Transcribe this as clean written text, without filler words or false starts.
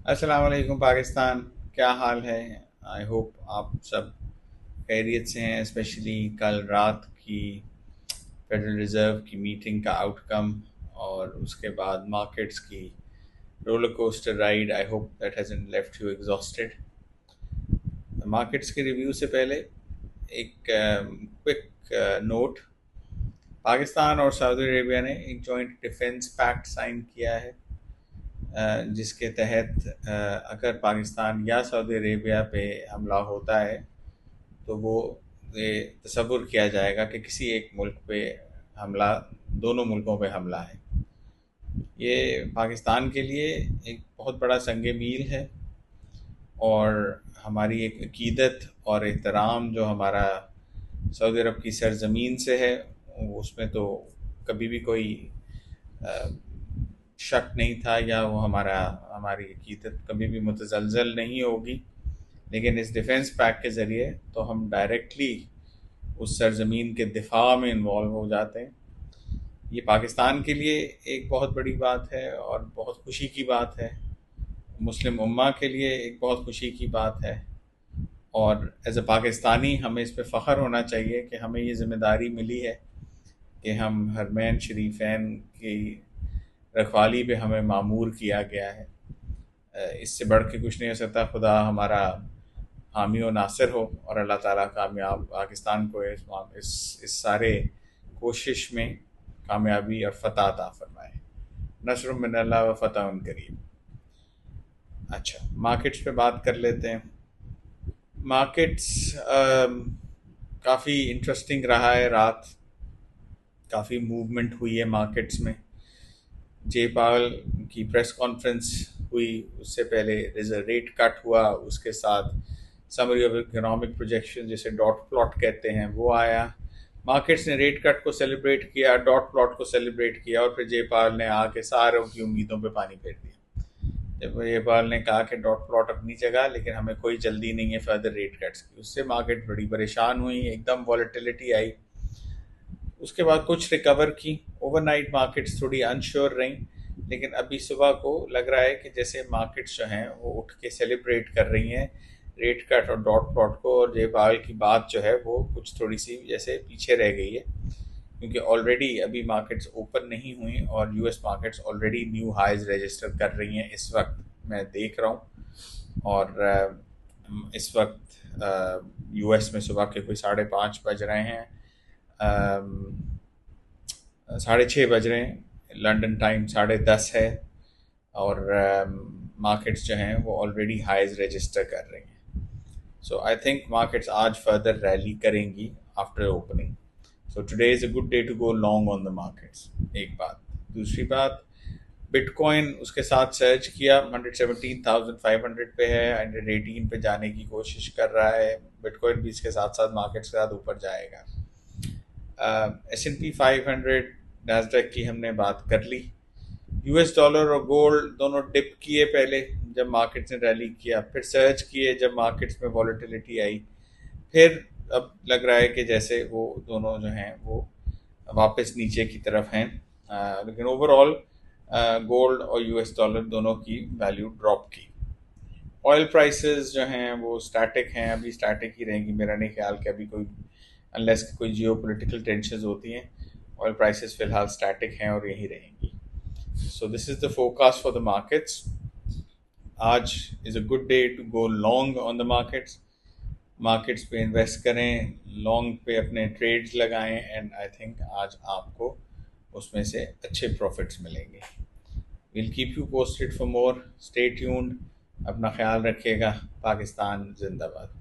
अस्सलाम वालेकुम पाकिस्तान। क्या हाल है? आई होप आप सब खैरियत से हैं। स्पेशली कल रात की फेडरल रिज़र्व की मीटिंग का आउटकम और उसके बाद मार्केट्स की roller coaster ride, I hope that hasn't left you exhausted. Markets के रिव्यू से पहले एक क्विक नोट। पाकिस्तान और सऊदी अरेबिया ने एक जॉइंट डिफेंस पैक्ट साइन किया है, जिसके तहत अगर पाकिस्तान या सऊदी अरेबिया पे हमला होता है तो वो ये तसव्वुर किया जाएगा कि किसी एक मुल्क पे हमला, दोनों मुल्कों पे हमला है। ये पाकिस्तान के लिए एक बहुत बड़ा संग मील है और हमारी एक अकीदत और एहतराम जो हमारा सऊदी अरब की सरजमीन से है, उसमें तो कभी भी कोई अ, शक नहीं था, या वो हमारी अकीदत कभी भी मुतज़लज़ल नहीं होगी। लेकिन इस डिफेंस पैक के ज़रिए तो हम डायरेक्टली उस सरजमीन के दिफा में इन्वॉल्व हो जाते हैं। ये पाकिस्तान के लिए एक बहुत बड़ी बात है और बहुत खुशी की बात है। मुस्लिम उम्मा के लिए एक बहुत खुशी की बात है, और एज ए पाकिस्तानी हमें इस पे फ़ख्र होना चाहिए कि हमें ये ज़िम्मेदारी मिली है कि हम हरमैन शरीफैन की रखवाली पे हमें मामूर किया गया है। इससे बढ़ के कुछ नहीं हो सकता। खुदा हमारा हामी और नासिर हो, और अल्लाह ताला कामयाब पाकिस्तान को इस सारे कोशिश में कामयाबी और फ़तह अता फरमाए। नस्र मिनल्लाह व फ़तह करीब। अच्छा, मार्केट्स पे बात कर लेते हैं। मार्केट्स काफ़ी इंटरेस्टिंग रहा है। रात काफ़ी मूवमेंट हुई है मार्केट्स में। जे पावल की प्रेस कॉन्फ्रेंस हुई, उससे पहले रिजर्व रेट कट हुआ, उसके साथ समरी ऑफ इकोनॉमिक प्रोजेक्शन जिसे डॉट प्लॉट कहते हैं वो आया। मार्केट्स ने रेट कट को सेलिब्रेट किया, डॉट प्लॉट को सेलिब्रेट किया, और फिर जे पावल ने आके सारों की उम्मीदों पे पानी फेर दिया। जब जे पावल ने कहा कि डॉट प्लॉट अपनी जगह, लेकिन हमें कोई जल्दी नहीं है फर्दर रेट कट्स की, उससे मार्केट बड़ी परेशान हुई, एकदम वॉलेटिलिटी आई। उसके बाद कुछ रिकवर की। ओवरनाइट मार्केट्स थोड़ी अनश्योर रहीं, लेकिन अभी सुबह को लग रहा है कि जैसे मार्केट्स जो हैं वो उठ के सेलिब्रेट कर रही हैं रेट कट और डॉट प्लॉट को, और जे पावल की बात जो है वो कुछ थोड़ी सी जैसे पीछे रह गई है, क्योंकि ऑलरेडी अभी मार्केट्स ओपन नहीं हुई और US markets already new highs register कर रही हैं इस वक्त मैं देख रहा हूँ। और इस वक्त यूएस में सुबह के कोई 5:30 बज रहे हैं, 6:30 बज रहे हैं। लंदन टाइम 10:30 है, और मार्केट्स जो हैं वो ऑलरेडी हाइज रजिस्टर कर रही हैं। सो आई थिंक मार्केट्स आज फर्दर रैली करेंगी after opening. So today is a good day to go long on the markets. एक बात। दूसरी बात, बिटकॉइन उसके साथ सर्च किया, 117,500 पे है, 118 पे जाने की कोशिश कर रहा है। बिटकॉइन भी इसके साथ साथ मार्केट्स के साथ ऊपर जाएगा। S&P 500, नैस्डैक की हमने बात कर ली। यूएस डॉलर और गोल्ड दोनों डिप किए पहले जब मार्केट्स ने रैली किया, फिर सर्च किए जब मार्केट्स में वॉलेटिलिटी आई, फिर अब लग रहा है कि जैसे वो दोनों जो हैं वो वापस नीचे की तरफ हैं। लेकिन ओवरऑल गोल्ड और यूएस डॉलर दोनों की वैल्यू ड्रॉप की। ऑयल प्राइसेस जो हैं वो स्टैटिक हैं, अभी स्टैटिक ही रहेंगी। मेरा नहीं ख्याल कि अभी कोई अनलेस कोई जियो पोलिटिकल टेंशन होती हैं, ऑयल प्राइसेस फ़िलहाल स्टैटिक हैं और यही रहेंगी। So this is the forecast for the markets. आज is a good day to go long on the markets. Markets पे इन्वेस्ट करें, लॉन्ग पे अपने ट्रेड्स लगाएं, एंड आई थिंक आज आपको उसमें से अच्छे प्रॉफिट्स मिलेंगे। Will keep you posted for more. Stay tuned. अपना ख्याल रखिएगा। पाकिस्तान जिंदाबाद।